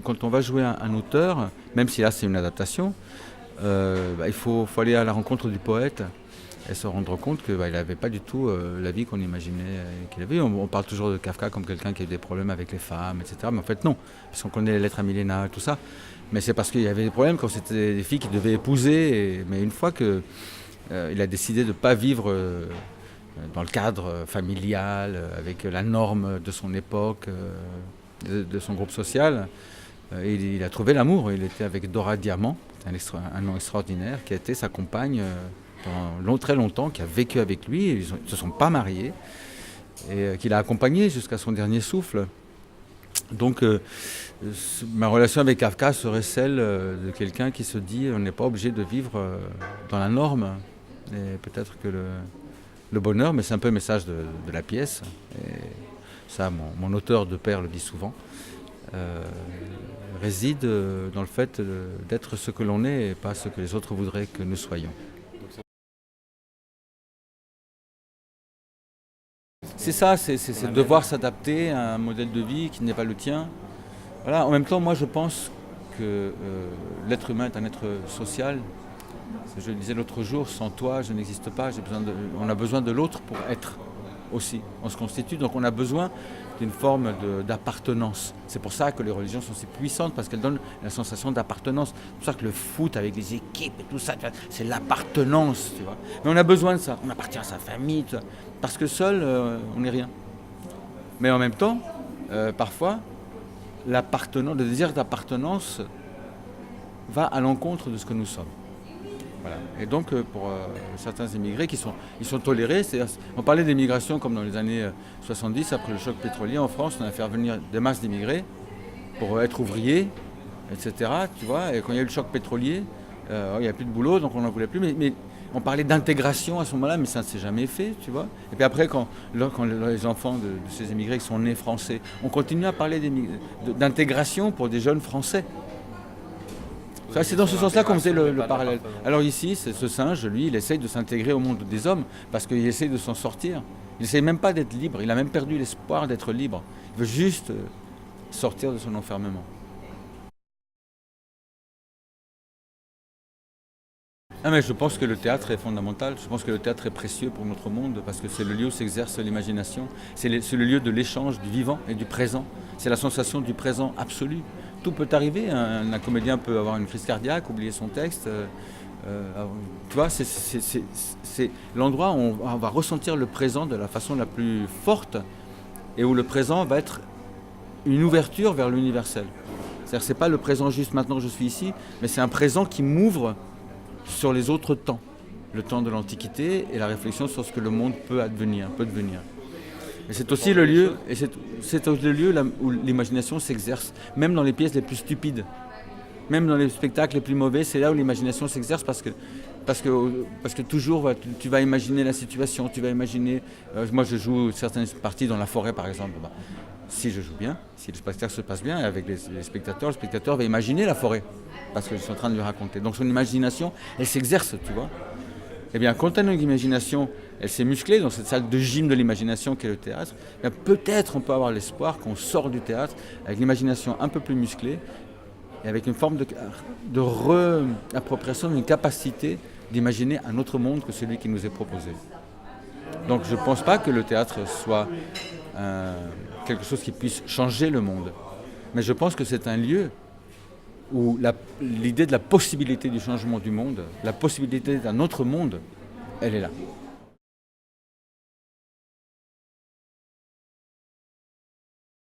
quand on va jouer un auteur, même si là c'est une adaptation, il faut aller à la rencontre du poète et se rendre compte qu'il n'avait pas du tout la vie qu'on imaginait qu'il avait. On parle toujours de Kafka comme quelqu'un qui a eu des problèmes avec les femmes, etc. Mais en fait non, parce qu'on connaît les lettres à Milena, tout ça. Mais c'est parce qu'il y avait des problèmes quand c'était des filles qu'il devait épouser. Mais une fois qu'il a décidé de ne pas vivre dans le cadre familial, avec la norme de son époque, de son groupe social, il a trouvé l'amour. Il était avec Dora Diamant, un nom extraordinaire, qui a été sa compagne pendant très longtemps, qui a vécu avec lui. Ils ne se sont pas mariés et qu'il a accompagné jusqu'à son dernier souffle. Donc ma relation avec Kafka serait celle de quelqu'un qui se dit on n'est pas obligé de vivre dans la norme. Et peut-être que le bonheur, mais c'est un peu le message de la pièce, et ça mon auteur de père le dit souvent, réside dans le fait d'être ce que l'on est et pas ce que les autres voudraient que nous soyons. C'est ça, c'est devoir s'adapter à un modèle de vie qui n'est pas le tien. Voilà. En même temps, moi je pense que l'être humain est un être social. Je le disais l'autre jour, sans toi je n'existe pas, on a besoin de l'autre pour être aussi. On se constitue, donc on a besoin d'une forme d'appartenance. C'est pour ça que les religions sont si puissantes, parce qu'elles donnent la sensation d'appartenance. C'est pour ça que le foot avec les équipes et tout ça, c'est l'appartenance, tu vois. Mais on a besoin de ça, on appartient à sa famille, tu vois, parce que seul, on n'est rien. Mais en même temps, parfois, le désir d'appartenance va à l'encontre de ce que nous sommes. Voilà. Et donc pour certains immigrés ils sont tolérés, on parlait d'immigration comme dans les années 70, après le choc pétrolier en France, on a fait venir des masses d'immigrés pour être ouvriers, etc. Tu vois, et quand il y a eu le choc pétrolier, il n'y a plus de boulot, donc on n'en voulait plus, mais on parlait d'intégration à ce moment-là, mais ça ne s'est jamais fait, tu vois. Et puis après, quand les enfants de ces immigrés qui sont nés français, on continue à parler d'intégration pour des jeunes français. C'est dans ce sens-là qu'on faisait le parallèle. Alors ici, ce singe, lui, il essaye de s'intégrer au monde des hommes parce qu'il essaye de s'en sortir. Il n'essaye même pas d'être libre, il a même perdu l'espoir d'être libre. Il veut juste sortir de son enfermement. Ah mais je pense que le théâtre est fondamental, je pense que le théâtre est précieux pour notre monde parce que c'est le lieu où s'exerce l'imagination, c'est le lieu de l'échange du vivant et du présent, c'est la sensation du présent absolu. Tout peut arriver, un comédien peut avoir une crise cardiaque, oublier son texte, tu vois, c'est l'endroit où on va ressentir le présent de la façon la plus forte et où le présent va être une ouverture vers l'universel. C'est-à-dire que c'est pas le présent juste maintenant je suis ici, mais c'est un présent qui m'ouvre sur les autres temps, le temps de l'Antiquité et la réflexion sur ce que le monde peut devenir. Et c'est aussi le lieu, où l'imagination s'exerce, même dans les pièces les plus stupides, même dans les spectacles les plus mauvais, c'est là où l'imagination s'exerce parce que toujours tu vas imaginer la situation, tu vas imaginer. Moi je joue certaines parties dans la forêt par exemple. Si je joue bien, si le spectacle se passe bien et avec les spectateurs, le spectateur va imaginer la forêt parce que je suis en train de lui raconter. Donc son imagination, elle s'exerce, tu vois. Eh bien, quand notre imagination, elle s'est musclée dans cette salle de gym de l'imagination qu'est le théâtre, eh bien, peut-être on peut avoir l'espoir qu'on sort du théâtre avec l'imagination un peu plus musclée et avec une forme de réappropriation d'une capacité d'imaginer un autre monde que celui qui nous est proposé. Donc je ne pense pas que le théâtre soit quelque chose qui puisse changer le monde, mais je pense que c'est un lieu où l'idée de la possibilité du changement du monde, la possibilité d'un autre monde, elle est là.